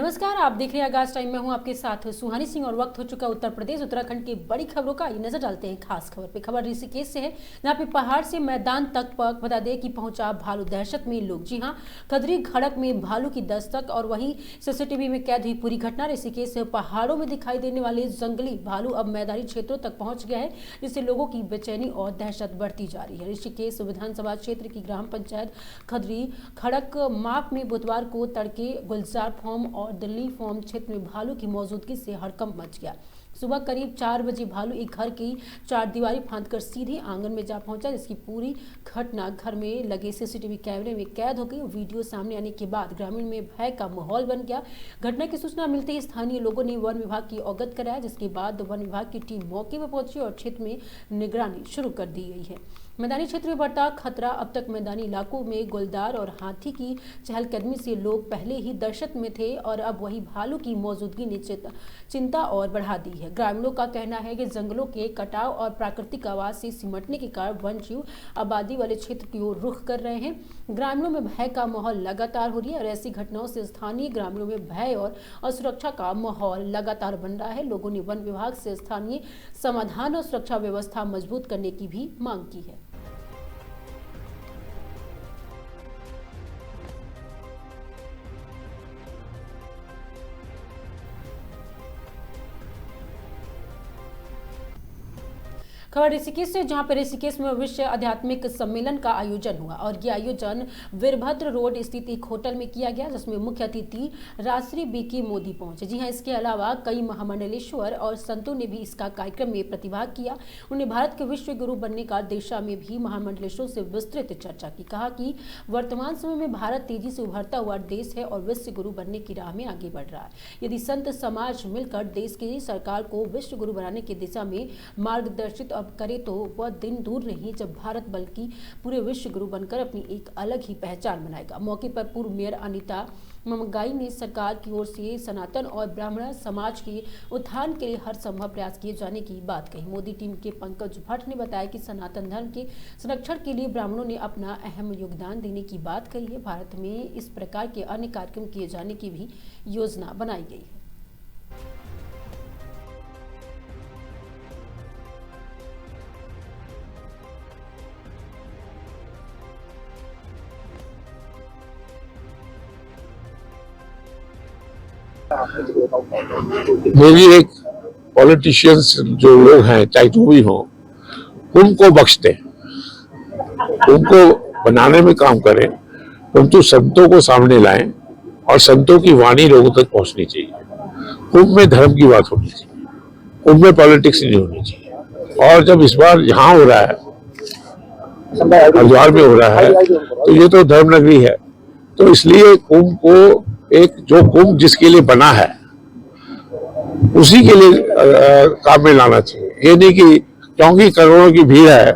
नमस्कार, आप देख रहे हैं आगाज टाइम में हूं आपके साथ सुहानी सिंह और वक्त हो चुका उत्तर प्रदेश उत्तराखंड की बड़ी खबरों का। ये नजर डालते हैं खास खबर पे। खबर ऋषिकेश से है, जहां पे पहाड़ से मैदान तक बता दें कि पहुंचा भालू। दहशत में लोग। जी हां, खदरी खड़क में भालू की दस्तक और वहीं सीसीटीवी में कैद हुई पूरी घटना। ऋषिकेश से पहाड़ों में दिखाई देने वाले जंगली भालू अब मैदानी क्षेत्रों तक पहुंच गया है, जिससे लोगों की बेचैनी और दहशत बढ़ती जा रही है। ऋषिकेश विधानसभा क्षेत्र की ग्राम पंचायत खदरी खड़क माप में बुधवार को तड़के गुलजार फॉर्म और दिल्ली फॉर्म क्षेत्र में भालू की मौजूदगी से हड़कंप मच गया। सुबह करीब 4 बजे भालू एक घर की चारदीवारी फांदकर सीधे आंगन में जा पहुंचा, जिसकी पूरी घटना घर में लगे सीसीटीवी कैमरे में कैद हो गई। वीडियो सामने आने के बाद ग्रामीण में भय का माहौल बन गया। घटना की सूचना मिलते ही स्थानीय लोगों ने वन विभाग की अवगत कराया, जिसके बाद वन विभाग की टीम मौके पर पहुंची और क्षेत्र में निगरानी शुरू कर दी गई है। मैदानी क्षेत्र में बढ़ता खतरा। अब तक मैदानी इलाकों में गुलदार और हाथी की चहलकदमी से लोग पहले ही दहशत में थे और अब वही भालू की मौजूदगी ने चिंता और बढ़ा दी है। ग्रामीणों का कहना है कि जंगलों के कटाव और प्राकृतिक आवास से सिमटने के कारण वन्यजीव आबादी वाले क्षेत्र की ओर रुख कर रहे हैं। ग्रामीणों में भय का माहौल लगातार हो रही है और ऐसी घटनाओं से स्थानीय ग्रामीणों में भय और असुरक्षा का माहौल लगातार बन रहा है। लोगों ने वन विभाग से स्थानीय समाधान और सुरक्षा व्यवस्था मजबूत करने की भी मांग की है। खबर ऋषिकेश से, जहां पर ऋषिकेश में विश्व आध्यात्मिक सम्मेलन का आयोजन हुआ और यह आयोजन वीरभद्र रोड स्थित एक होटल में किया गया, जिसमें मुख्य अतिथि राष्ट्रीय बीके मोदी पहुंचे। जी हां, इसके अलावा कई महामंडलेश्वर और संतों ने भी इसका कार्यक्रम में प्रतिभाग किया। उन्होंने भारत के विश्व गुरु बनने का दिशा में भी महामंडलेश्वरों से विस्तृत चर्चा की। कहा कि वर्तमान समय में भारत तेजी से उभरता हुआ देश है और विश्व गुरु बनने की राह में आगे बढ़ रहा है। यदि संत समाज मिलकर देश की सरकार को विश्व गुरु बनाने की दिशा में मार्गदर्शित करे तो वह दिन दूर नहीं जब भारत बल्कि पूरे विश्व गुरु बनकर अपनी एक अलग ही पहचान बनाएगा। मौके पर पूर्व मेयर अनिता ममगाई ने सरकार की ओर से सनातन और ब्राह्मण समाज के उत्थान के लिए हर संभव प्रयास किए जाने की बात कही। मोदी टीम के पंकज भट्ट ने बताया कि सनातन धर्म के संरक्षण के लिए ब्राह्मणों ने अपना अहम योगदान देने की बात कही है। भारत में इस प्रकार के अन्य कार्यक्रम किए जाने की भी योजना बनाई गई है। मेरी एक पॉलिटिशियंस जो लोग हैं, चाहे जो भी हो, उनको बख्श दें, उनको बनाने में काम करें, परंतु संतों को सामने लाएं और संतों की वाणी लोगों तक पहुंचनी चाहिए। कुंभ में धर्म की बात होनी चाहिए, कुंभ में पॉलिटिक्स नहीं होनी चाहिए। और जब इस बार यहाँ हो रहा है, हरिद्वार में हो रहा है, तो ये तो धर्म नगरी है, तो इसलिए कुंभ को एक जो कुंभ जिसके लिए बना है उसी के लिए काम में लाना चाहिए। ये नहीं कि क्योंकि करोड़ों की भीड़ है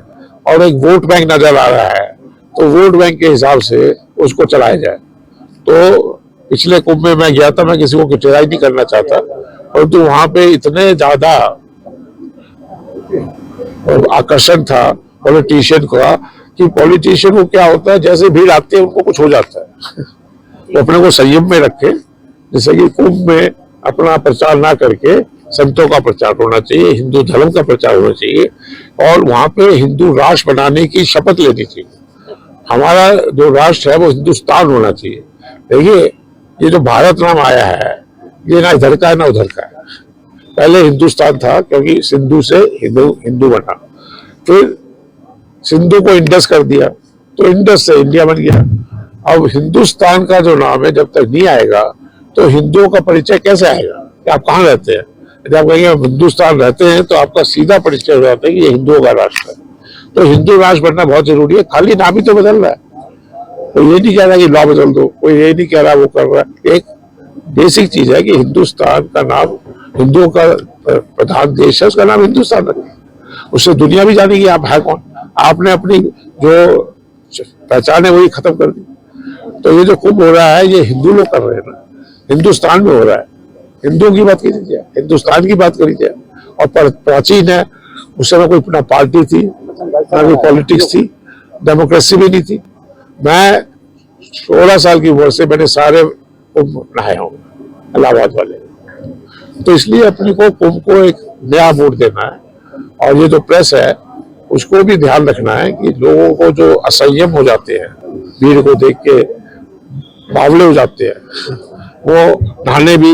और एक वोट बैंक नजर आ रहा है तो वोट बैंक के हिसाब से उसको चलाया जाए। तो पिछले कुंभ में मैं गया था, मैं किसी को क्रिटिसाइज नहीं करना चाहता, परंतु वहां पे इतने ज्यादा आकर्षण था पॉलिटिशियन का कि पॉलिटिशियन को क्या होता है, जैसे भीड़ आती है उनको कुछ हो जाता है। तो अपने को संयम में रखे, जैसे कि कुंभ में अपना प्रचार ना करके संतों का प्रचार होना चाहिए, हिंदू धर्म का प्रचार होना चाहिए और वहां पे हिंदू राष्ट्र बनाने की शपथ लेनी चाहिए। हमारा जो राष्ट्र है वो हिंदुस्तान होना चाहिए। देखिए, ये जो भारत नाम आया है ये ना इधर का है ना उधर का है। पहले हिंदुस्तान था क्योंकि सिंधु से हिंदू बना, फिर सिंधु को इंडस कर दिया तो इंडस से इंडिया बन गया। अब हिंदुस्तान का जो नाम है जब तक नहीं आएगा तो हिंदुओं का परिचय कैसे आएगा कि आप कहाँ रहते हैं। यदि आप कहेंगे हिंदुस्तान रहते हैं तो आपका सीधा परिचय हो जाता है कि ये हिंदुओं का राष्ट्र है। तो हिंदू राष्ट्र बनना बहुत जरूरी है। खाली नाम ही तो बदल रहा है, कोई ये नहीं कह रहा कि लॉ बदल दो, कोई ये नहीं कह रहा वो कर रहा है। एक बेसिक चीज है कि हिंदुस्तान का नाम, हिंदुओं का प्रधान देश है, उसका नाम हिंदुस्तान रखा। उससे दुनिया भी जानेगी आप है कौन। आपने अपनी जो पहचान है वही खत्म कर दी। तो ये जो कुंभ हो रहा है ये हिंदू लोग कर रहे हैं ना, हिंदुस्तान में हो रहा है। हिंदुओं की बात कीजिए, हिंदुस्तान की बात करिए। और प्राचीन है, उस समय कोई ना पार्टी थी ना कोई पॉलिटिक्स थी, डेमोक्रेसी भी नहीं थी। मैं 16 साल की उम्र से मैंने सारे कुंभ नहाया हूँ, इलाहाबाद वाले। तो इसलिए अपने को कुंभ को एक नया मोड़ देना है, और ये जो प्रेस है उसको भी ध्यान रखना है कि लोगों को जो असंयम हो जाते हैं, भीड़ को देख के बावले हो जाते हैं, वो नहाने भी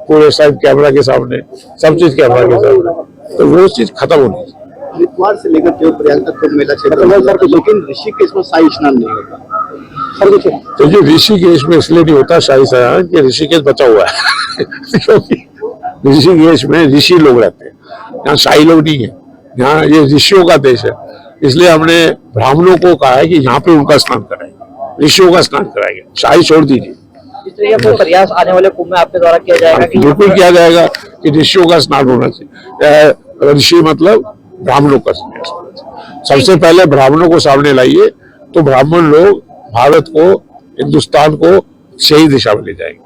पूरे साइड कैमरा के सामने, सब चीज कैमरा के सामने, तो वो चीज खत्म होनी चाहिए। हरिद्वार से लेकर के प्रयाग तक कुंभ मेला क्षेत्र में सर, लेकिन ऋषिकेश में शाही स्नान नहीं होता सर। देखिए, तो ये ऋषिकेश में इसलिए नहीं होता शाही स्नान कि ऋषिकेश बचा हुआ है क्योंकि ऋषिकेश में ऋषि लोग रहते हैं, यहाँ शाही लोग नहीं है, यहाँ ये ऋषियों का देश है। इसलिए हमने ब्राह्मणों को कहा है कि यहाँ पे उनका स्नान कराएंगे, ऋषियों का स्नान कराएंगे, शाही छोड़ दीजिए। इस तरीके का प्रयास आने वाले कुंभ में आपके द्वारा किया जाएगा कि बिल्कुल किया जाएगा कि ऋषियों का स्नान होना चाहिए। ऋषि मतलब ब्राह्मणों का स्नान। सबसे पहले ब्राह्मणों को सामने लाइए, तो ब्राह्मण लोग भारत को, हिंदुस्तान को सही दिशा में ले जाएंगे।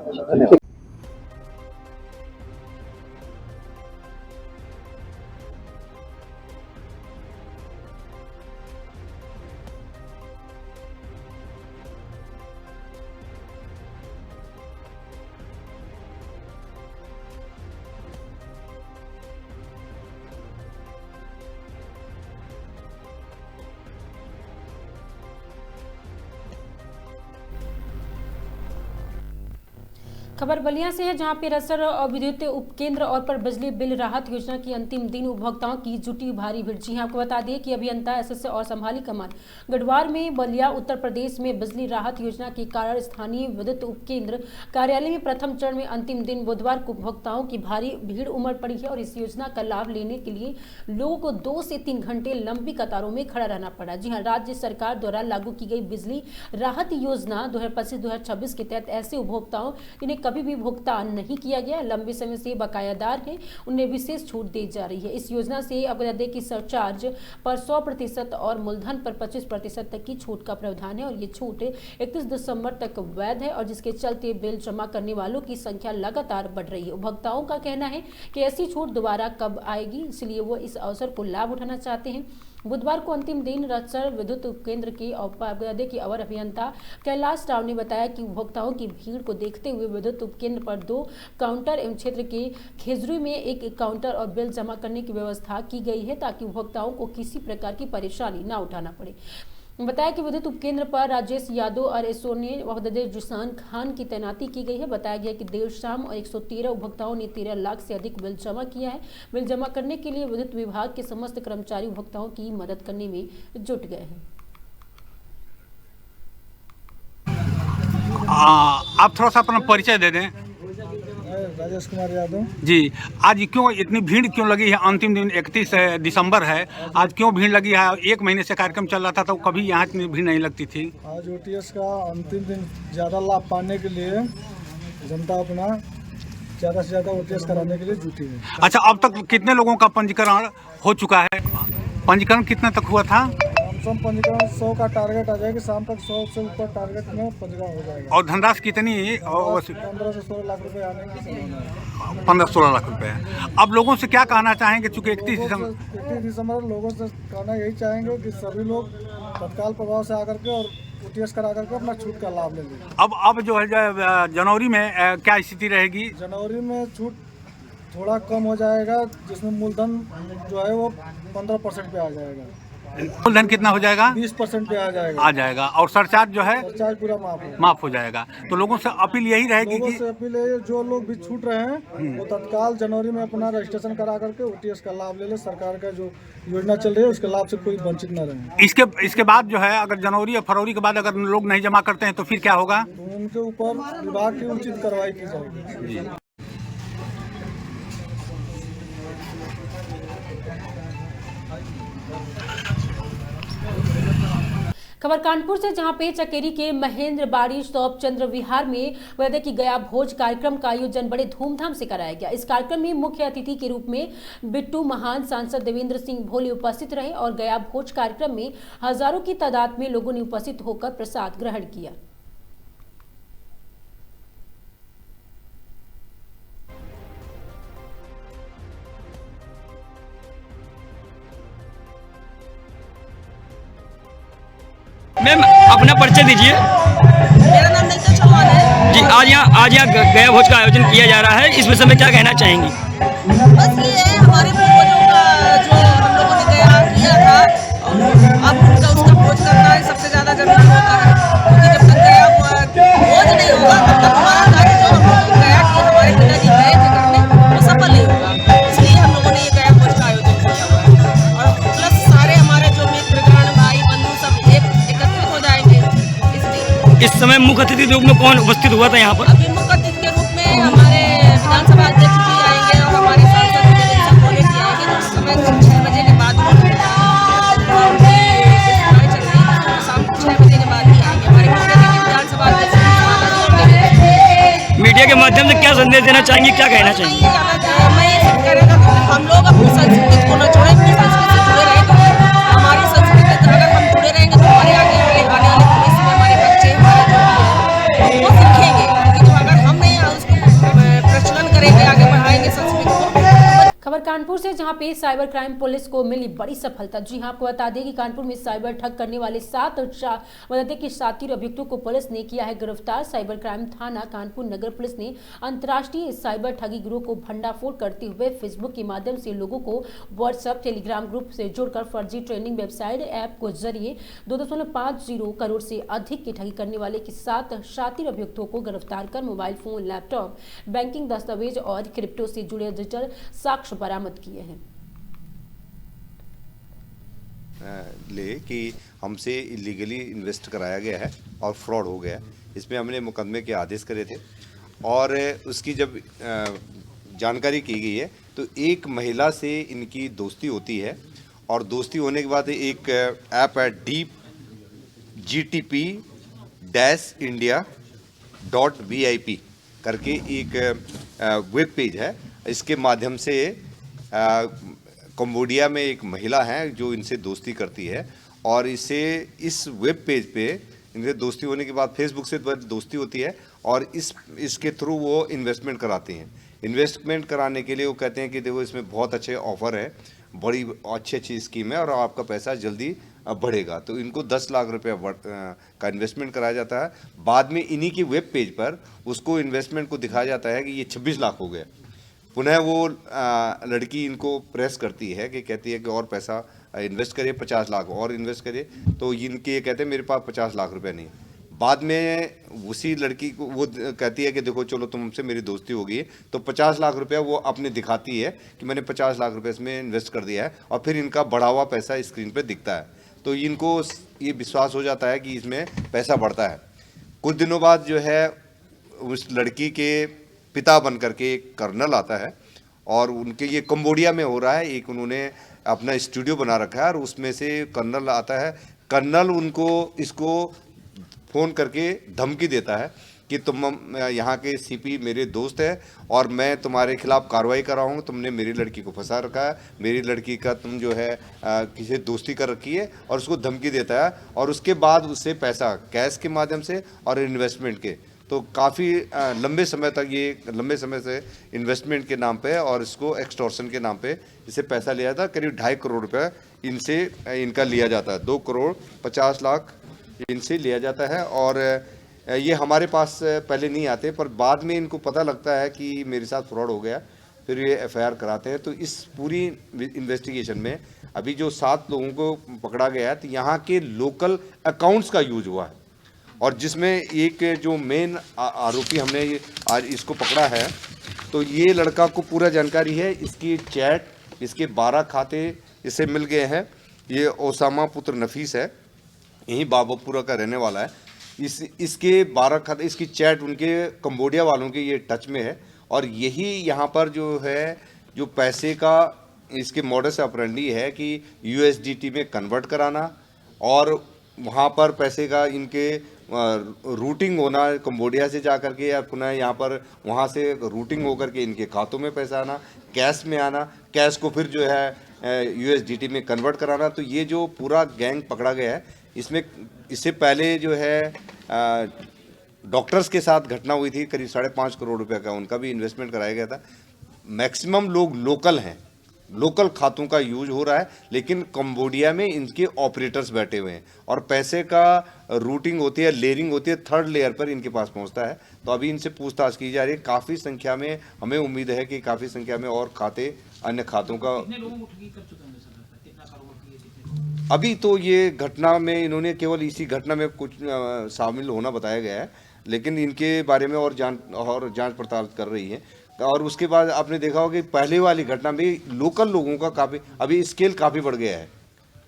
खबर बलिया से है, जहां पे रसर और विद्युत उपकेंद्र और पर बिजली बिल राहत योजना की अंतिम दिन उपभोक्ताओं की जुटी भारी भीड़। जी हां, आपको बता दें कि अभियंता एसएसए और संभाली कमान गढ़वार में बलिया उत्तर प्रदेश में बिजली राहत योजना के कारण स्थानीय विद्युत उपकेंद्र कार्यालय में प्रथम चरण में अंतिम दिन बुधवार को उपभोक्ताओं की भारी भीड़ उमड़ पड़ी है और इस योजना का लाभ लेने के लिए लोगों को 2 से 3 घंटे लंबी कतारों में खड़ा रहना पड़ा। जी हाँ, राज्य सरकार द्वारा लागू की गई बिजली राहत योजना 2025-2026 के तहत ऐसे उपभोक्ताओं जिन्हें कभी भी भुगतान नहीं किया गया, लंबे समय से बकायादार हैं, उन्हें विशेष छूट दी जा रही है। इस योजना से अब बता दें कि सरचार्ज पर 100% और मूलधन पर 25% तक की छूट का प्रावधान है और ये छूट 31 दिसंबर तक वैध है और जिसके चलते बिल जमा करने वालों की संख्या लगातार बढ़ रही है। उपभोक्ताओं का कहना है कि ऐसी छूट दोबारा कब आएगी, इसलिए वो इस अवसर को लाभ उठाना चाहते हैं। बुधवार को अंतिम दिन रसर विद्युत उपकेंद्र के अवर अभियंता कैलाश राव ने बताया कि उपभोक्ताओं की भीड़ को देखते हुए विद्युत उपकेंद्र पर 2 काउंटर एवं क्षेत्र के खेजरू में 1 काउंटर और बिल जमा करने की व्यवस्था की गई है ताकि उपभोक्ताओं को किसी प्रकार की परेशानी न उठाना पड़े। बताया कि विद्युत उपकेंद्र पर राजेश यादव और एसोने जुसान खान की तैनाती की गई है। बताया गया कि देर शाम और 113 उपभोक्ताओं ने 13 लाख से अधिक बिल जमा किया है। बिल जमा करने के लिए विद्युत विभाग के समस्त कर्मचारी उपभोक्ताओं की मदद करने में जुट गए हैं। आप थोड़ा सा अपना परिचय दे दें। राजेश कुमार यादव जी, आज क्यों इतनी भीड़ क्यों लगी है? अंतिम दिन 31 दिसंबर है, आज क्यों भीड़ लगी है? 1 महीने से कार्यक्रम चल रहा था तो कभी यहाँ इतनी भीड़ नहीं लगती थी। आज ओटीएस का अंतिम दिन ज़्यादा लाभ पाने के लिए जनता अपना ज़्यादा से ज़्यादा ओटीएस कराने के लिए जुटी है। अच्छा, अब तक कितने लोगों का पंजीकरण हो चुका है? पंजीकरण कितने तक हुआ था? कम पंजीकरण 100 का टारगेट आ जाएगा, शाम तक 100 से ऊपर टारगेट में पंजीकरण हो जाएगा। और धनराशि कितनी? 15 से 16 लाख रुपए आने की संभावना है। 15-16 लाख रुपए। अब लोगों से क्या कहना चाहेंगे? चूँकि 31 दिसंबर लोगों से कहना यही चाहेंगे कि सभी लोग तत्काल प्रभाव से आकर के और ओटीएस करा करके अपना छूट का लाभ ले लें। अब जो है जनवरी में क्या स्थिति रहेगी? जनवरी में छूट थोड़ा कम हो जाएगा, जिसमें मूलधन जो है वो 15% पे आ जाएगा। मूलधन कितना हो जाएगा? 20% पे आ जाएगा और सरचार्ज जो है सरचार्ज पूरा माफ हो जाएगा। तो लोगों से अपील यही रहेगी कि जो लोग भी छूट रहे हैं वो तत्काल जनवरी में अपना रजिस्ट्रेशन करा करके ओटीएस का लाभ ले ले। सरकार का जो योजना चल रही है उसके लाभ से कोई वंचित न रहे। इसके बाद जो है अगर जनवरी या फरवरी के बाद अगर लोग नहीं जमा करते हैं तो फिर क्या होगा? तो उनके ऊपर विभाग की उचित कार्रवाई की जाएगी। खबर कानपुर से, जहां पे चकेरी के महेंद्र बाड़ी शॉप चंद्र विहार में वैद्य की गया भोज कार्यक्रम का आयोजन बड़े धूमधाम से कराया गया। इस कार्यक्रम में मुख्य अतिथि के रूप में बिट्टू महान सांसद देवेंद्र सिंह भोले उपस्थित रहे और गया भोज कार्यक्रम में हजारों की तादाद में लोगों ने उपस्थित होकर प्रसाद ग्रहण किया। मैम, अपना परिचय दीजिए। मेरा नाम नैता चौहान है जी। आज यहाँ गया भोज का आयोजन किया जा रहा है, इस विषय में क्या कहना चाहेंगी? बस ये है हमारे पूर्वजों का जो हम लोगों ने गया किया था और अब उनका उसका भोज करना है सबसे ज़्यादा जरूरी होता है, क्योंकि जब तक गया भोज नहीं होगा तब तक हमारा कार्य जो हम लोगों को गया कि हमारे पिताजी गए थे करने वो सफल नहीं होगा। इसलिए हम लोगों ने ये गया भोज का आयोजन किया हुआ है और प्लस सारे हमारे जो मित्रगण भाई बंधु सब एकत्रित हो जाएंगे। इसलिए इस समय मुख्य अतिथि के रूप में कौन उपस्थित हुआ था यहाँ पर? अभी मुख्य अतिथि के रूप में हमारे विधानसभा अध्यक्ष जी आएंगे और हमारे सांसद जगदीश बोले जी आएंगे, जो उस समय 6 बजे के बाद शाम 6 बजे के बाद ही आएंगे। हमारे मुख्य अतिथि विधानसभा अध्यक्ष मीडिया के माध्यम से क्या संदेश देना चाहेंगे, क्या कहना चाहेंगे? मैं ये सब कहना चाहता हूँ हम लोग अपनी संस्कृति को न छोड़ें, अपनी संस्कृति से जुड़े रहेंगे। हमारी संस्कृति से अगर हम जुड़े रहेंगे तो हमारे आने वाले भविष्य में हमारे बच्चे हमारे जो भी है वो सीखेंगे, क्योंकि अगर हम नहीं उसको प्रचलन करेंगे आगे बढ़ाएंगे संस्कृति को। खबर कानपुर से, जहां पे साइबर क्राइम पुलिस को मिली बड़ी सफलता। जी हां, आपको बता दें कि कानपुर में साइबर ठग करने वाले 7 शातिर अभियुक्तों को पुलिस ने किया है गिरफ्तार। साइबर क्राइम थाना कानपुर नगर पुलिस ने अंतर्राष्ट्रीय साइबर ठगी गिरोह को भंडाफोड़ करते हुए फेसबुक के माध्यम से लोगों को व्हाट्सएप टेलीग्राम ग्रुप से जोड़कर फर्जी ट्रेनिंग वेबसाइट ऐप के जरिए 2.50 करोड़ से अधिक की ठगी करने वाले 7 शातिर अभियुक्तों को गिरफ्तार कर मोबाइल फोन, लैपटॉप, बैंकिंग दस्तावेज और क्रिप्टो से जुड़े डिजिटल साक्ष्य बरामद किए हैं। ले कि हमसे इलीगली इन्वेस्ट कराया गया है और फ्रॉड हो गया है। इसमें हमने मुकदमे के आदेश करे थे और उसकी जब जानकारी की गई है तो एक महिला से इनकी दोस्ती होती है और दोस्ती होने के बाद एक ऐप है DeepGTP-India.VIP करके एक वेब पेज है। इसके माध्यम से कंबोडिया में एक महिला है जो इनसे दोस्ती करती है और इस वेब पेज पे इनसे दोस्ती होने के बाद फेसबुक से दोस्ती होती है और इसके थ्रू वो इन्वेस्टमेंट कराती हैं। इन्वेस्टमेंट कराने के लिए वो कहते हैं कि देखो इसमें बहुत अच्छे ऑफ़र है, बड़ी अच्छी स्कीम है और आपका पैसा जल्दी बढ़ेगा। तो इनको 10 लाख रुपए का इन्वेस्टमेंट कराया जाता है। बाद में इन्हीं की वेब पेज पर उसको इन्वेस्टमेंट को दिखाया जाता है कि ये 26 लाख हो गए। पुनः वो लड़की इनको प्रेस करती है कि कहती है कि और पैसा इन्वेस्ट करिए, 50 लाख और इन्वेस्ट करिए। तो इनके ये कहते हैं मेरे पास 50 लाख रुपए नहीं। बाद में उसी लड़की को वो कहती है कि देखो चलो तुमसे मेरी दोस्ती हो गई है, तो 50 लाख रुपया वो अपने दिखाती है कि मैंने 50 लाख रुपए इसमें इन्वेस्ट कर दिया है और फिर इनका बढ़ा हुआ पैसा स्क्रीन पे दिखता है। तो इनको ये विश्वास हो जाता है कि इसमें पैसा बढ़ता है। कुछ दिनों बाद जो है उस लड़की के पिता बन करके एक कर्नल आता है और उनके ये कंबोडिया में हो रहा है। एक उन्होंने अपना स्टूडियो बना रखा है और उसमें से कर्नल आता है। कर्नल इसको फ़ोन करके धमकी देता है कि तुम यहाँ के सीपी मेरे दोस्त हैं और मैं तुम्हारे खिलाफ कार्रवाई कर रहा हूँ, तुमने मेरी लड़की को फंसा रखा है, मेरी लड़की का तुम जो है किसी दोस्ती कर रखी है और उसको धमकी देता है। और उसके बाद उससे पैसा कैश के माध्यम से और इन्वेस्टमेंट के, तो काफ़ी लंबे समय से इन्वेस्टमेंट के नाम पे और इसको एक्सटॉर्शन के नाम पे इससे पैसा लिया था। करीब 2.5 करोड़ रुपये इनका लिया जाता है। 2 करोड़ 50 लाख इनसे लिया जाता है और ये हमारे पास पहले नहीं आते, पर बाद में इनको पता लगता है कि मेरे साथ फ्रॉड हो गया, फिर ये FIR कराते हैं। तो इस पूरी इन्वेस्टिगेशन में अभी जो 7 लोगों को पकड़ा गया है तो यहाँ के लोकल अकाउंट्स का यूज हुआ है और जिसमें एक जो मेन आरोपी हमने आज इसको पकड़ा है तो ये लड़का को पूरा जानकारी है। इसकी चैट, इसके 12 खाते इसे मिल गए हैं। ये ओसामा पुत्र नफीस है, यहीं बाबूपुरा का रहने वाला है। इसके 12 खाते, इसकी चैट उनके कंबोडिया वालों के ये टच में है और यही यहाँ पर जो है जो पैसे का इसके मॉडस ऑपरेंडी है कि USDT में कन्वर्ट कराना और वहाँ पर पैसे का इनके रूटिंग होना कंबोडिया से जा करके या पुनः यहाँ पर वहाँ से रूटिंग होकर के इनके खातों में पैसा आना, कैश में आना, कैश को फिर जो है USDT में कन्वर्ट कराना। तो ये जो पूरा गैंग पकड़ा गया है इसमें इससे पहले जो है डॉक्टर्स के साथ घटना हुई थी, करीब 5.5 करोड़ रुपए का उनका भी इन्वेस्टमेंट कराया गया था। मैक्सिमम लोग लोकल हैं लोकल खातों का यूज हो रहा है, लेकिन कंबोडिया में इनके ऑपरेटर्स बैठे हुए हैं और पैसे का रूटिंग होती है, लेयरिंग होती है, थर्ड लेयर पर इनके पास पहुंचता है। तो अभी इनसे पूछताछ की जा रही है। काफ़ी संख्या में हमें उम्मीद है कि काफ़ी संख्या में और खाते, अन्य खातों का अभी तो ये घटना में इन्होंने केवल इसी घटना में कुछ शामिल होना बताया गया है, लेकिन इनके बारे में और जांच पड़ताल कर रही है। और उसके बाद आपने देखा होगा कि पहले वाली घटना में लोकल लोगों का काफ़ी अभी स्केल काफ़ी बढ़ गया है,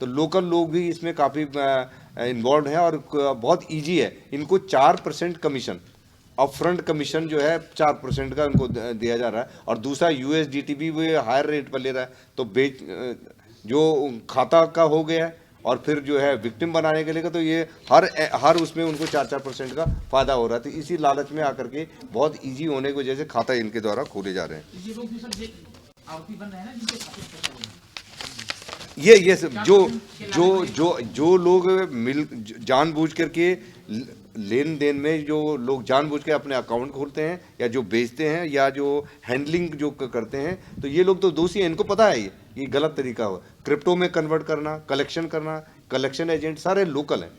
तो लोकल लोग भी इसमें काफ़ी इन्वॉल्व हैं और बहुत ईजी है। इनको 4% कमीशन, अपफ्रंट कमीशन जो है 4% का इनको दिया जा रहा है, और दूसरा USDT भी वो हायर रेट पर ले रहा है। तो जो खाता का हो गया है और फिर जो है विक्टिम बनाने के लिए, तो ये हर उसमें उनको 4% का फायदा हो रहा है। तो इसी लालच में आकर के बहुत इजी होने की वजह से खाता इनके द्वारा खोले जा रहे हैं। ये सब जो लोग जानबूझ करके लेन देन में जो लोग जानबूझ के अपने अकाउंट खोलते हैं या जो बेचते हैं या जो हैंडलिंग जो करते हैं, तो ये लोग तो दोषी हैं। इनको पता है ये गलत तरीका हो। क्रिप्टो में कन्वर्ट करना, कलेक्शन करना, कलेक्शन एजेंट सारे लोकल हैं।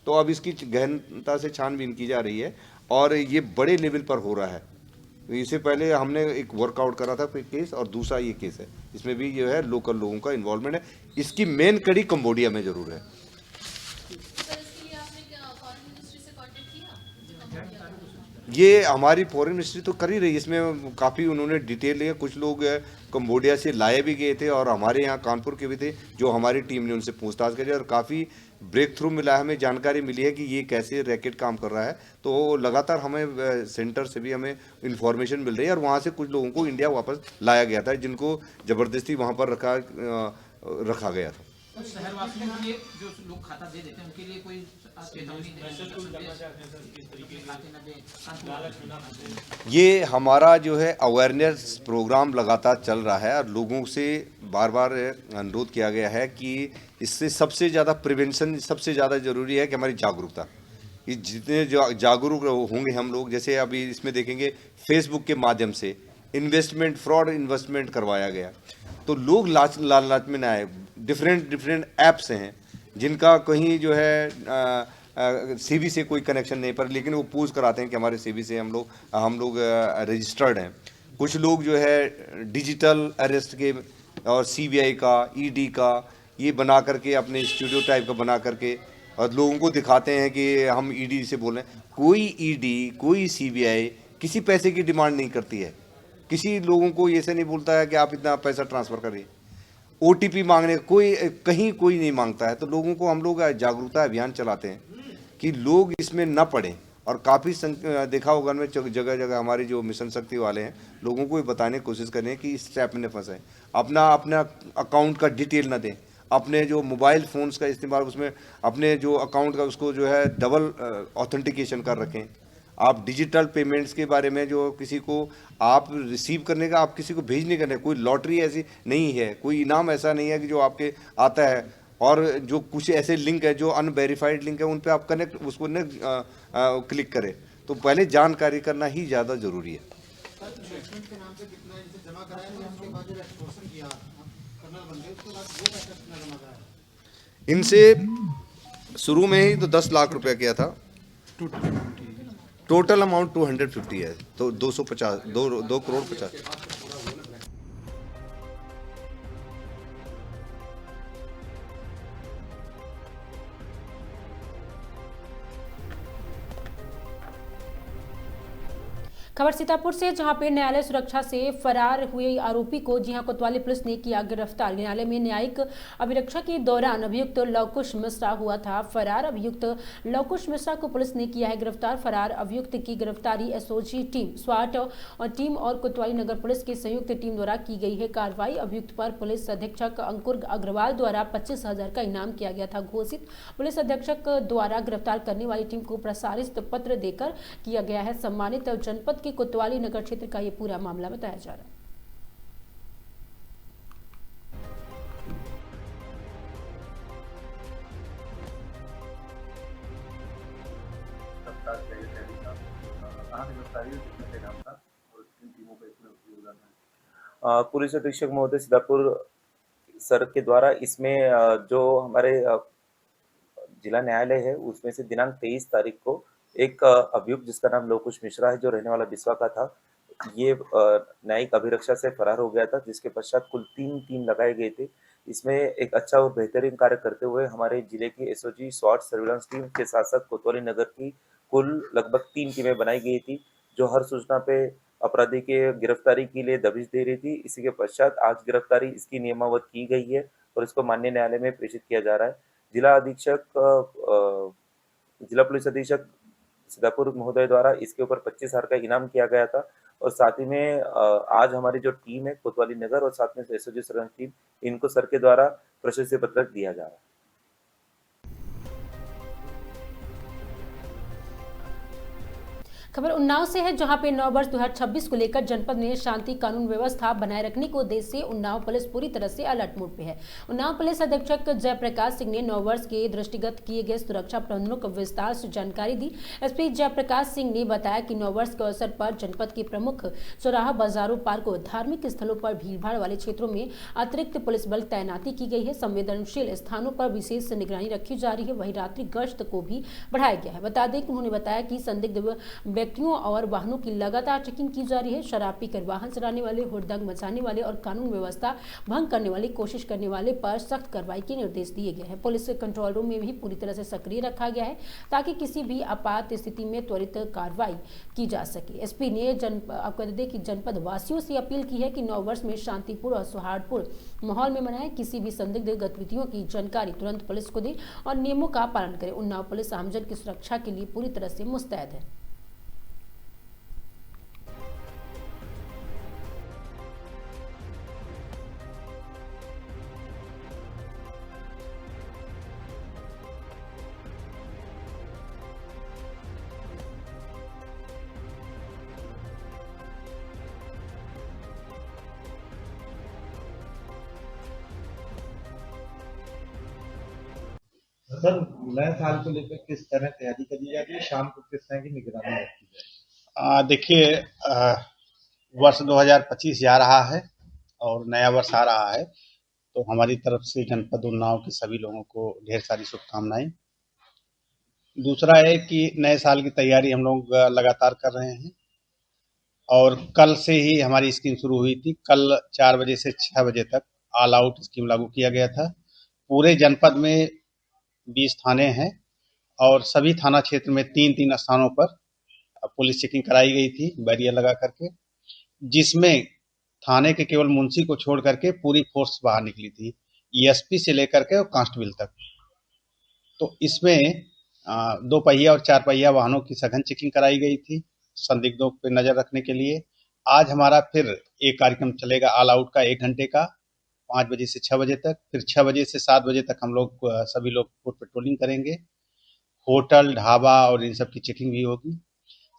तो अब इसकी गहनता से छानबीन की जा रही है और ये बड़े लेवल पर हो रहा है। इससे पहले हमने एक वर्कआउट करा था केस, और दूसरा ये केस है, इसमें भी जो है लोकल लोगों का इन्वॉल्वमेंट है। इसकी मेन कड़ी कंबोडिया में जरूर है। ये हमारी फॉरेन मिनिस्ट्री तो कर ही रही है, इसमें काफ़ी उन्होंने डिटेल लिया। कुछ लोग कंबोडिया से लाए भी गए थे और हमारे यहाँ कानपुर के भी थे, जो हमारी टीम ने उनसे पूछताछ करी और काफ़ी ब्रेक थ्रू मिला है। हमें जानकारी मिली है कि ये कैसे रैकेट काम कर रहा है। तो लगातार हमें सेंटर से भी हमें इंफॉर्मेशन मिल रही है और वहाँ से कुछ लोगों को इंडिया वापस लाया गया था, जिनको ज़बरदस्ती वहाँ पर रखा गया था। शहरवासियों के लिए जो लोग खाता दे देते हैं उनके लिए कोई ये हमारा जो है अवेयरनेस प्रोग्राम लगातार चल रहा है और लोगों से बार बार अनुरोध किया गया है कि इससे सबसे ज़्यादा प्रिवेंशन सबसे ज़्यादा ज़रूरी है कि हमारी जागरूकता। ये जितने जागरूक होंगे हम लोग, जैसे अभी इसमें देखेंगे फेसबुक के माध्यम से फ्रॉड इन्वेस्टमेंट करवाया गया, तो लोग लालच में न आए। डिफरेंट ऐप्स हैं जिनका कहीं जो है सीबी से कोई कनेक्शन नहीं, पर लेकिन वो पूछ कराते हैं कि हमारे सीबी से हम लोग रजिस्टर्ड हैं। कुछ लोग जो है डिजिटल अरेस्ट के और सीबीआई का, ईडी का ये बना करके अपने स्टूडियो टाइप का बना करके और लोगों को दिखाते हैं कि हम ईडी से बोल रहे हैं। कोई ईडी, कोई सीबीआई किसी पैसे की डिमांड नहीं करती है। किसी लोगों को ऐसे नहीं बोलता है कि आप इतना पैसा ट्रांसफ़र करिए। OTP मांगने कहीं कोई नहीं मांगता है। तो लोगों को हम लोग जागरूकता अभियान चलाते हैं कि लोग इसमें न पड़ें। और काफ़ी देखा होगा में जगह जगह हमारे जो मिशन शक्ति वाले हैं लोगों को बताने की कोशिश करें कि इस ट्रैप में फंसे। अपना अकाउंट का डिटेल न दें, अपने जो मोबाइल फ़ोन्स का इस्तेमाल उसमें अपने जो अकाउंट का उसको जो है डबल ऑथेंटिकेशन कर रखें। आप डिजिटल पेमेंट्स के बारे में जो किसी को आप रिसीव करने का, आप किसी को भेजने का नहीं, कोई लॉटरी ऐसी नहीं है, कोई इनाम ऐसा नहीं है कि जो आपके आता है। और जो कुछ ऐसे लिंक है जो अनवेरीफाइड लिंक है उन पे आप कनेक्ट उसको क्लिक करें। तो पहले जानकारी करना ही ज़्यादा ज़रूरी है। इनसे शुरू में ही तो 10 लाख रुपया किया था। टोटल अमाउंट 250 है, तो 2 करोड़ 50। खबर सीतापुर से, जहां पे न्यायालय सुरक्षा से फरार हुए आरोपी को कोतवाली पुलिस ने किया गिरफ्तार। न्यायालय में न्यायिक अभिरक्षा के दौरान अभियुक्त लवकुश मिश्रा हुआ था फरार। अभियुक्त लवकुश मिश्रा को पुलिस ने किया है गिरफ्तार। फरार अभियुक्त की गिरफ्तारी एसओजी टीम, स्वाट और टीम और कोतवाली नगर पुलिस की संयुक्त टीम द्वारा की गई है कार्रवाई। अभियुक्त पर पुलिस अधीक्षक अंकुर अग्रवाल द्वारा 25,000 का इनाम किया गया था घोषित। पुलिस अधीक्षक द्वारा गिरफ्तार करने वाली टीम को प्रसारित पत्र देकर किया गया है सम्मानित। जनपद के कोतवाली नगर क्षेत्र का ये पूरा मामला बताया जा रहा है। पुलिस अधीक्षक महोदय सीतापुर सर के द्वारा इसमें जो हमारे जिला न्यायालय है उसमें से दिनांक 23 तारीख को एक अभियुक्त जिसका नाम लोकुश मिश्रा है, जो रहने वाला बिस्वा का था, ये न्यायिक अभिरक्षा से फरार हो गया था, जिसके पश्चात कुल 3 टीम लगाए गए थे। इसमें एक अच्छा और बेहतरीन कार्य करते हुए हमारे जिले की एसओजी स्वाट सर्विलांस टीम के साथ साथ कोतवाली नगर की कुल लगभग 3 टीमें बनाई गई थी, जो हर सूचना पे अपराधी के गिरफ्तारी के लिए दबिश दे रही थी। इसी के पश्चात आज गिरफ्तारी इसकी नियमावत की गई है और इसको माननीय न्यायालय में प्रेषित किया जा रहा है। जिला पुलिस अधीक्षक सीतापुर महोदय द्वारा इसके ऊपर 25,000 का इनाम किया गया था और साथ ही में आज हमारी जो टीम है कोतवाली नगर और साथ में एसओजी सर्विलांस टीम, इनको सर के द्वारा प्रशस्ति पत्रक दिया जा रहा है। खबर उन्नाव से है, जहां पे नव वर्ष 2026 को लेकर जनपद में शांति कानून व्यवस्था बनाए रखने को उद्देश्य से उन्नाव पुलिस पूरी तरह से अलर्ट मोड पे है। उन्नाव पुलिस अधीक्षक जयप्रकाश सिंह ने नव वर्ष के दृष्टिगत किए गए सुरक्षा प्रबंधों को विस्तार से जानकारी दी। एसपी जयप्रकाश सिंह ने बताया कि नव वर्ष के अवसर पर जनपद के प्रमुख चौराहा, बाजारों, पार्कों, धार्मिक स्थलों पर भीड़भाड़ वाले क्षेत्रों में अतिरिक्त पुलिस बल तैनाती की गई है। संवेदनशील स्थानों पर विशेष निगरानी रखी जा रही है, वहीं रात्रि गश्त को भी बढ़ाया गया है। बता दें कि उन्होंने बताया कि संदिग्ध व्यक्तियों और वाहनों की लगातार चेकिंग की जा रही है। शराब पीकर वाहन चलाने वाले, हुड़दंग मचाने वाले और कानून व्यवस्था भंग करने वाली कोशिश करने वाले पर सख्त कार्रवाई के निर्देश दिए गए हैं। पुलिस कंट्रोल रूम में भी पूरी तरह से सक्रिय रखा गया है ताकि किसी भी आपात स्थिति में त्वरित कार्रवाई की जा सके। एसपी ने आपको बता दें कि जनपद वासियों से अपील की है कि नव वर्ष में शांतिपूर्ण और सौहार्दपूर्ण माहौल में मनाएं। किसी भी संदिग्ध गतिविधियों की जानकारी तुरंत पुलिस को दें और नियमों का पालन करें। उन्नाव पुलिस आमजन की सुरक्षा के लिए पूरी तरह से मुस्तैद है। सर, नए साल को लेकर किस तरह तैयारी करी जा रही है, शाम को किस तरह की निगरानी रखी जाए? देखिए, वर्ष 2025 जा रहा है और नया वर्ष आ रहा है, तो हमारी तरफ से जनपद उन्नाव के सभी लोगों को ढेर सारी शुभकामनाएं। दूसरा है कि नए साल की तैयारी हम लोग लगातार कर रहे हैं और कल से ही हमारी स्कीम शुरू हुई थी। कल 4 बजे से 6 बजे तक ऑल आउट स्कीम लागू किया गया था। पूरे जनपद में 20 थाने हैं और सभी थाना क्षेत्र में 3-3 स्थानों पर पुलिस चेकिंग कराई गई थी बैरियर लगा करके, जिसमें थाने के केवल मुंशी को छोड़ करके पूरी फोर्स बाहर निकली थी, एसपी से लेकर के और कांस्टेबल तक। तो इसमें 2 पहिया और 4 पहिया वाहनों की सघन चेकिंग कराई गई थी संदिग्धों पर नजर रखने के लिए। आज हमारा फिर एक कार्यक्रम चलेगा ऑल आउट का 1 घंटे का, 5 बजे से 6 बजे तक। फिर 6 बजे से 7 बजे तक हम लोग सभी लोग फुट पेट्रोलिंग करेंगे। होटल, ढाबा और इन सब की चेकिंग भी होगी।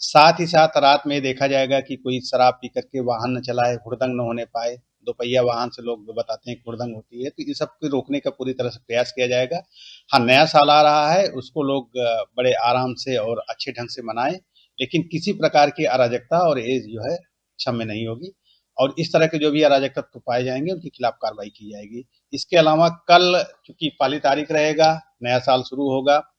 साथ ही साथ रात में देखा जाएगा कि कोई शराब पी करके वाहन न चलाए, हुड़दंग न होने पाए। 2 पहिया वाहन से लोग बताते हैं कि हुड़दंग होती है, तो ये सब को रोकने का पूरी तरह से प्रयास किया जाएगा। हाँ, नया साल आ रहा है, उसको लोग बड़े आराम से और अच्छे ढंग से मनाएं, लेकिन किसी प्रकार की अराजकता और एज जो है क्षम्य नहीं होगी और इस तरह के जो भी अराजक तत्व पाए जाएंगे उनके खिलाफ कार्रवाई की जाएगी। इसके अलावा कल चूंकि पहली तारीख रहेगा, नया साल शुरू होगा,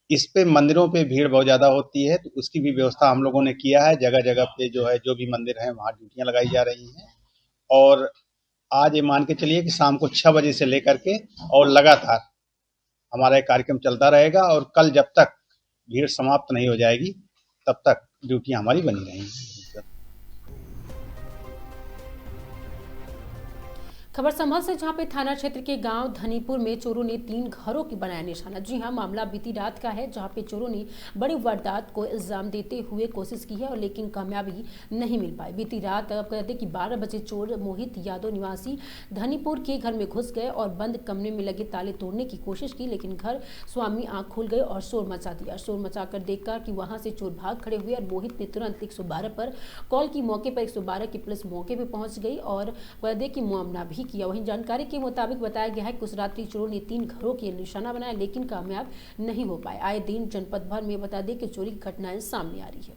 इस पे मंदिरों पे भीड़ बहुत ज्यादा होती है, तो उसकी भी व्यवस्था हम लोगों ने किया है। जगह जगह पे जो है, जो भी मंदिर है वहाँ ड्यूटियां लगाई जा रही हैं और आज ये मान के चलिए कि शाम को 6 बजे से लेकर के और लगातार हमारा एक कार्यक्रम चलता रहेगा और कल जब तक भीड़ समाप्त नहीं हो जाएगी तब तक ड्यूटियां हमारी बनी रहेंगी। खबर संभल से, जहां पे थाना क्षेत्र के गांव धनीपुर में चोरों ने 3 घरों की बनाया निशाना। जी हां, मामला बीती रात का है, जहां पे चोरों ने बड़ी वारदात को इल्जाम देते हुए कोशिश की है और लेकिन कामयाबी नहीं मिल पाई। बीती रात आप कहते कि 12 बजे चोर मोहित यादव निवासी धनीपुर के घर में घुस गए और बंद कमरे में लगे ताले तोड़ने की कोशिश की, लेकिन घर स्वामी आंख खोल गए और शोर मचा दिया। शोर मचाकर देखकर कि वहां से चोर भाग खड़े हुए और मोहित ने तुरंत 112 पर कॉल की। मौके पर 112 की पुलिस मौके पर पहुंच गई और कहते कि मुआवना भी किया। वहीं जानकारी के मुताबिक बताया गया है कि उस रात्रि चोरों ने 3 घरों की निशाना बनाया, लेकिन कामयाब नहीं हो पाए। आए दिन जनपद भर में बता दें कि चोरी की घटनाएं सामने आ रही है।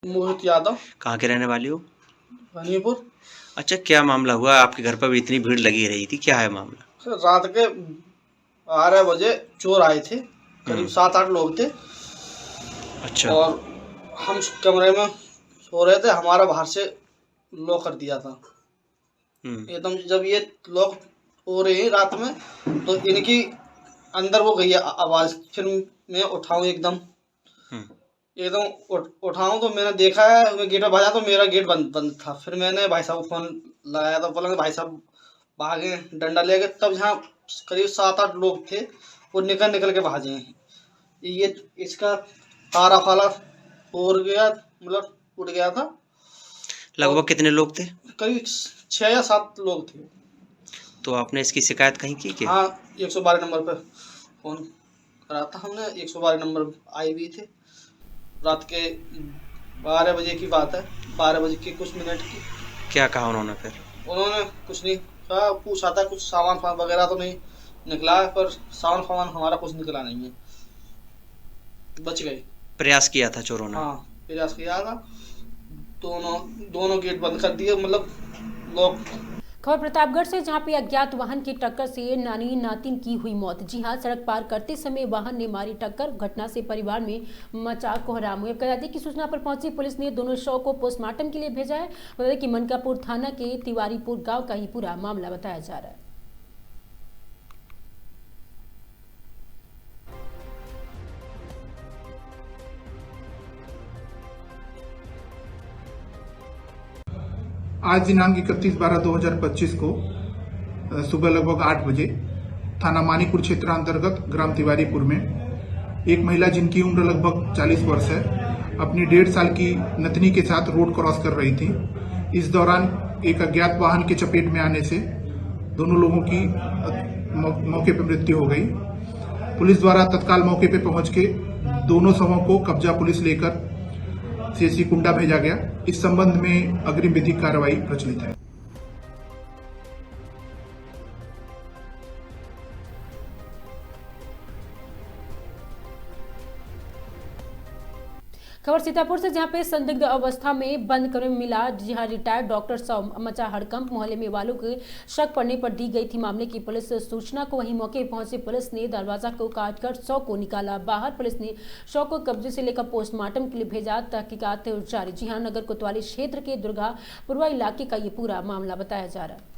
मोहित यादव। कहाँ के रहने वाली हो? हनीपुर। अच्छा, क्या मामला हुआ? आपके घर पर भी इतनी भीड़ लगी रही थी, क्या है मामला? रात के 12 बजे चोर आए थे, करीब 7-8 लोग थे। अच्छा। और हम कमरे में सो रहे थे, हमारा बाहर से लॉक कर दिया था। एकदम जब ये लॉक हो रहे हैं रात में, तो इनकी अंदर वो गई आवाज़। फिर मैं उठाऊं एकदम उठाऊं तो मैंने देखा है, मैं गेट पर भागा तो मेरा गेट बंद था। फिर मैंने भाई साहब को फ़ोन लगाया तो बोला भाई साहब भागे डंडा लेके। तब जहाँ करीब 7-8 लोग थे वो निकल के भागे हैं। ये इसका तारा फाला तोड़ गया, मतलब उड़ गया था। लगभग कितने लोग थे? करीब 6 या 7 लोग थे। तो आपने इसकी शिकायत कहीं की क्या? हाँ, 112 नंबर पर फ़ोन करा था हमने। 112 नंबर आई भी थे। रात के 12 बजे की बात है, 12 बजे के कुछ मिनट की। क्या कहा उन्होंने फिर? उन्होंने कुछ नहीं कहा, पूछा था कुछ सामान वगैरह तो नहीं निकला, पर सामान हमारा कुछ निकला नहीं है, बच गए। प्रयास किया था चोरों ने? हाँ, प्रयास किया था। दोनों गेट बंद कर दिए, मतलब लोग। खबर प्रतापगढ़ से, जहां पे अज्ञात वाहन की टक्कर से नानी नातिन की हुई मौत। जी हां, सड़क पार करते समय वाहन ने मारी टक्कर। घटना से परिवार में मचा कोहराम। बता दें कि सूचना पर पहुंची पुलिस ने दोनों शव को पोस्टमार्टम के लिए भेजा है। बता दें कि मनकापुर थाना के तिवारीपुर गांव का ही पूरा मामला बताया जा रहा है। आज दिनांक 31/12/2025 को सुबह लगभग 8 बजे थाना मानीपुर क्षेत्र अंतर्गत ग्राम तिवारीपुर में एक महिला जिनकी उम्र लगभग 40 वर्ष है, अपनी 1.5 साल की नतनी के साथ रोड क्रॉस कर रही थी। इस दौरान एक अज्ञात वाहन के चपेट में आने से दोनों लोगों की मौके पर मृत्यु हो गई। पुलिस द्वारा तत्काल मौके पर पहुंच के दोनों शवों को कब्जा पुलिस लेकर सीएचसी कुंडा भेजा गया। इस संबंध में अग्रिम विधिक कार्रवाई प्रचलित है। खबर सीतापुर से, जहां पे संदिग्ध अवस्था में बंद कमरे में मिला जहां रिटायर्ड डॉक्टर शव। मचा हड़कंप, मोहल्ले में वालों के शक पड़ने पर दी गई थी मामले की पुलिस सूचना को। वहीं मौके पर पहुंची पुलिस ने दरवाजा को काटकर शव को निकाला बाहर। पुलिस ने शव को कब्जे से लेकर पोस्टमार्टम के लिए भेजा। तहकीकात जारी। जी हां, नगर कोतवाली क्षेत्र के दुर्गापुरवा इलाके का ये पूरा मामला बताया जा रहा है।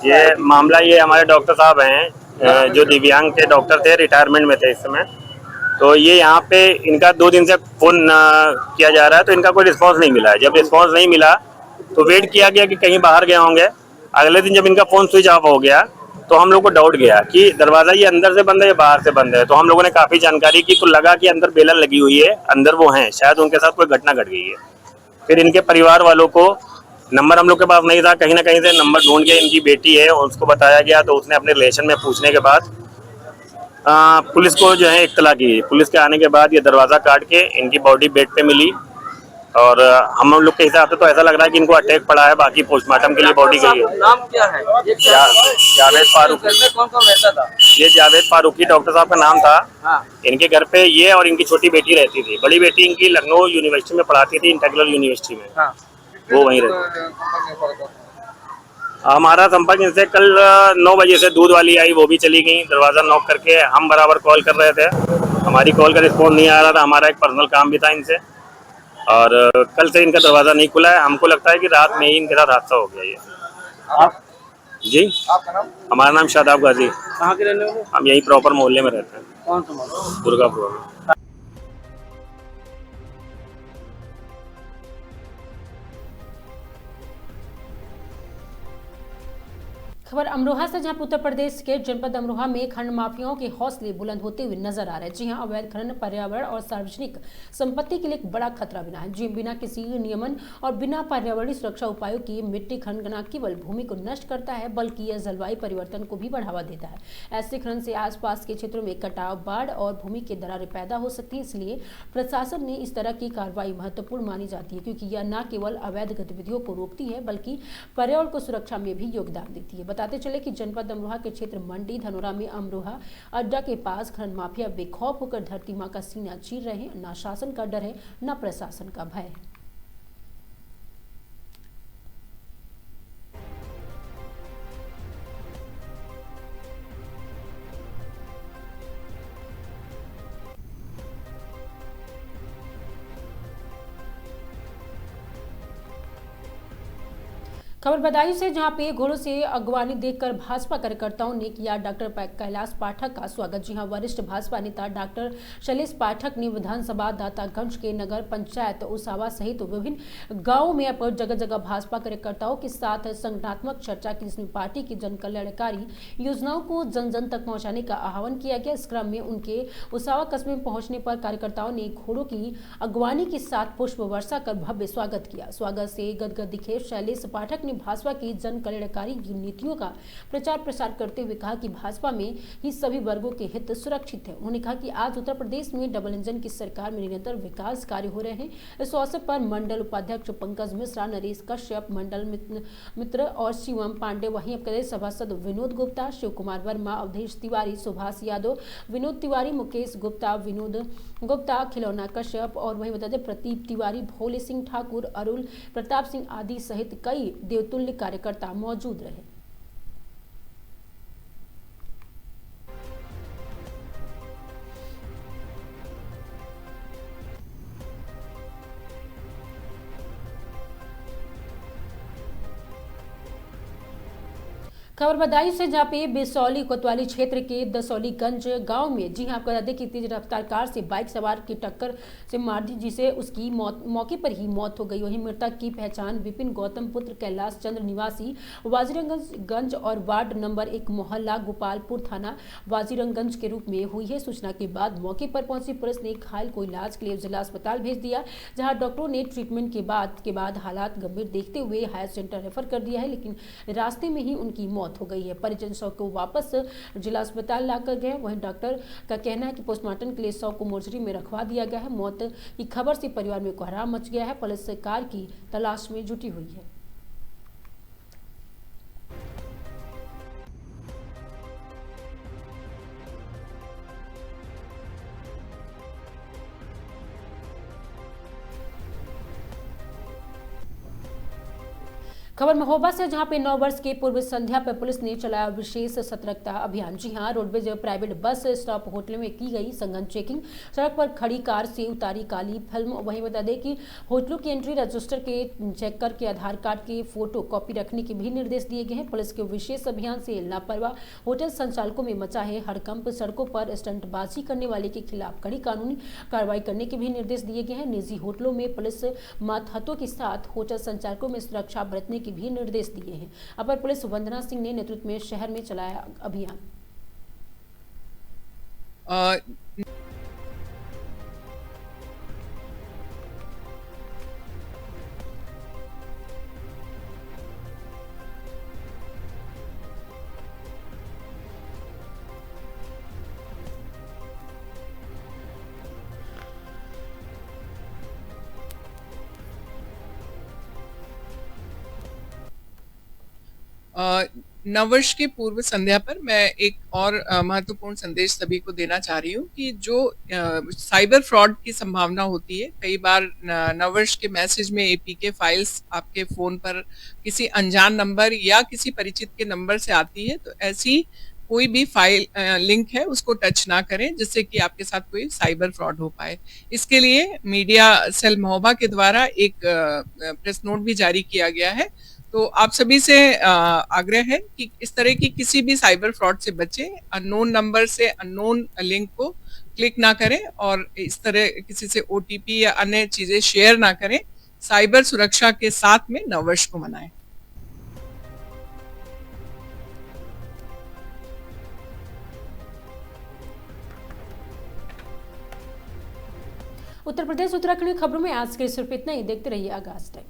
ये मामला ये हमारे डॉक्टर साहब हैं जो दिव्यांग के डॉक्टर थे, रिटायरमेंट में थे इस समय। तो ये यहाँ पे इनका 2 दिन से फ़ोन किया जा रहा है, तो इनका कोई रिस्पांस नहीं मिला है। जब रिस्पांस नहीं मिला तो वेट किया गया कि कहीं बाहर गए होंगे। अगले दिन जब इनका फ़ोन स्विच ऑफ हो गया तो हम लोग को डाउट गया कि दरवाज़ा ये अंदर से बंद है या बाहर से बंद है। तो हम लोगों ने काफ़ी जानकारी की तो लगा कि अंदर बेलन लगी हुई है, अंदर वो हैं, शायद उनके साथ कोई घटना घट गई है। फिर इनके परिवार वालों को नंबर हम लोग के पास नहीं था, कहीं ना कहीं से नंबर ढूंढ के इनकी बेटी है उसको बताया गया, तो उसने अपने रिलेशन में पूछने के बाद पुलिस को जो है इत्तला की। पुलिस के आने के बाद ये दरवाज़ा काट के इनकी बॉडी बेड पे मिली। और हम लोग के हिसाब से तो ऐसा लग रहा है कि इनको अटैक पड़ा है। बाकी पोस्टमार्टम के लिए बॉडी गई है। नाम क्या है? जावेद फारूकी। कौन कौन रहता था? ये जावेद फारूकी डॉक्टर साहब का नाम था। हाँ। इनके घर पे ये और इनकी छोटी बेटी रहती थी। बड़ी बेटी इनकी लखनऊ यूनिवर्सिटी में पढ़ाती थी, इंटीग्रल यूनिवर्सिटी में। हाँ। वो वहीं रहती। हमारा संपर्क इनसे कल 9 बजे से दूध वाली आई, वो भी चली गई। दरवाज़ा नॉक करके हम बराबर कॉल कर रहे थे, हमारी कॉल का रिस्पॉन्स नहीं आ रहा था। हमारा एक पर्सनल काम भी था इनसे, और कल से इनका दरवाज़ा नहीं खुला है। हमको लगता है कि रात में ही इनके साथ हादसा हो गया ये। आप जी, आपका नाम? हमारा नाम शादाब गाजी। कहाँ के रहने वाले? हम यही प्रॉपर मोहल्ले में रहते हैं। कौन सा मोहल्ला? दुर्गापुर में। खबर अमरोहा से, जहां उत्तर प्रदेश के जनपद अमरोहा में खनन माफियाओं के हौसले बुलंद होते हुए नजर आ रहे हैं। जी हां, अवैध खनन पर्यावरण और सार्वजनिक संपत्ति के लिए एक बड़ा खतरा बना है। जी, बिना किसी नियमन और बिना पर्यावरणीय सुरक्षा उपायों की मिट्टी खनन न केवल भूमि को नष्ट करता है बल्कि यह जलवायु परिवर्तन को भी बढ़ावा देता है। ऐसे खनन से आसपास के क्षेत्रों में कटाव, बाढ़ और भूमि के दरारें पैदा हो सकती है। इसलिए प्रशासन ने इस तरह की कार्रवाई महत्वपूर्ण मानी जाती है, क्योंकि यह न केवल अवैध गतिविधियों को रोकती है बल्कि पर्यावरण को सुरक्षा में भी योगदान देती है। बताते चले कि जनपद अमरोहा के क्षेत्र मंडी धनोरा में अमरोहा अड्डा के पास खनन माफिया बेखौफ होकर धरती मां का सीना चीर रहे हैं। न शासन का डर है, न प्रशासन का भय है। खबर बदायूं से, जहां पे घोड़ों से अगवानी देखकर भाजपा कार्यकर्ताओं ने किया डॉक्टर कैलाश पाठक का स्वागत। जी हां, वरिष्ठ भाजपा नेता डॉक्टर शैलेश पाठक ने विधानसभा दातागंज के नगर पंचायत उसावा सहित विभिन्न गांवों में जगह जगह भाजपा कार्यकर्ताओं के साथ संगठनात्मक चर्चा की, जिसमें पार्टी की जन कल्याणकारी योजनाओं को जन जन तक पहुंचाने का आह्वान किया गया। इस क्रम में उनके उसावा कस्बे में पहुंचने पर कार्यकर्ताओं ने घोड़ों की अगवानी के साथ पुष्प वर्षा कर भव्य स्वागत किया। स्वागत से गदगद दिखे शैलेश पाठक भाजपा की जन कल्याणकारी नीतियों का प्रचार प्रसार करते हुए कहा कि भाजपा में ही सभी वर्गों के हित सुरक्षित है। उन्होंने कहा कि आज उत्तर प्रदेश में डबल इंजन की सरकार में निरंतर विकास कार्य हो रहे हैं। इस अवसर पर मंडल उपाध्यक्ष पंकज मिश्रा, नरेश कश्यप, मंडल मित्र और शिवम पांडे, वहीं प्रदेश सभासद विनोद गुप्ता, शिव कुमार वर्मा, अवधेश तिवारी, सुभाष यादव, विनोद तिवारी, मुकेश गुप्ता, विनोद गुप्ता, खिलौना कश्यप और वहीं बता दें प्रदीप तिवारी, भोले सिंह ठाकुर, अरुल प्रताप सिंह आदि सहित कई देवतुल्य कार्यकर्ता मौजूद रहे। खबर बदायूं से, जहां पे बिसौली कोतवाली क्षेत्र के दसौलीगंज गांव में जी हां आपको बता दें कि तेज रफ्तार कार से बाइक सवार की टक्कर से मार दी, जिसे उसकी मौके पर ही मौत हो गई। वहीं मृतक की पहचान विपिन गौतम पुत्र कैलाश चंद्र निवासी वाजीरंगगंज और वार्ड नंबर 1 मोहल्ला गोपालपुर थाना वाजीरंगगंज के रूप में हुई है। सूचना के बाद मौके पर पहुंची पुलिस ने घायल को इलाज के लिए जिला अस्पताल भेज दिया, जहाँ डॉक्टरों ने ट्रीटमेंट के बाद हालात गंभीर देखते हुए हायर सेंटर रेफर कर दिया है, लेकिन रास्ते में ही उनकी मौत हो गई है। परिजन शव को वापस जिला अस्पताल लाकर गए। वहीं डॉक्टर का कहना है कि पोस्टमार्टम के लिए शव को मोर्चरी में रखवा दिया गया है। मौत की खबर से परिवार में कोहराम मच गया है। पुलिस कार की तलाश में जुटी हुई है। खबर महोबा से, जहां पे 9 वर्ष के पूर्व संध्या पर पुलिस ने चलाया विशेष सतर्कता अभियान। जी हां, roadways private bus stop hotel में की गई सघन चेकिंग। सड़क पर खड़ी कार से उतारी काली फिल्म। वहीं बता दें कि होटलों की एंट्री रजिस्टर के चेक करके आधार कार्ड के फोटो कॉपी रखने के भी निर्देश दिए गए हैं। पुलिस के विशेष अभियान से लापरवाह होटल संचालकों में मचा है हड़कंप। सड़कों पर स्टंटबाजी करने वाले के खिलाफ कड़ी कानूनी कार्रवाई करने के भी निर्देश दिए गए हैं। निजी होटलों में पुलिस मातहतों के साथ होटल संचालकों में सुरक्षा बरतने के भी निर्देश दिए हैं। अपर पुलिस वंदना सिंह ने नेतृत्व में शहर में चलाया अभियान। नववर्ष की पूर्व संध्या पर मैं एक और महत्वपूर्ण संदेश सभी को देना चाह रही हूँ कि जो साइबर फ्रॉड की संभावना होती है, कई बार नववर्ष के मैसेज में एपीके फाइल्स आपके फोन पर किसी अनजान नंबर या किसी परिचित के नंबर से आती है, तो ऐसी कोई भी फाइल लिंक है उसको टच ना करें, जिससे कि आपके साथ कोई साइबर फ्रॉड हो पाए। इसके लिए मीडिया सेल महोबा के द्वारा एक प्रेस नोट भी जारी किया गया है। तो आप सभी से आग्रह है कि इस तरह की किसी भी साइबर फ्रॉड से बचें, अननोन नंबर से अननोन लिंक को क्लिक ना करें और इस तरह किसी से ओटीपी या अन्य चीजें शेयर ना करें। साइबर सुरक्षा के साथ में नववर्ष को मनाएं। उत्तर प्रदेश उत्तराखंड की खबरों में आज के सिर्फ इतना ही। देखते रहिए आगाज टाइम।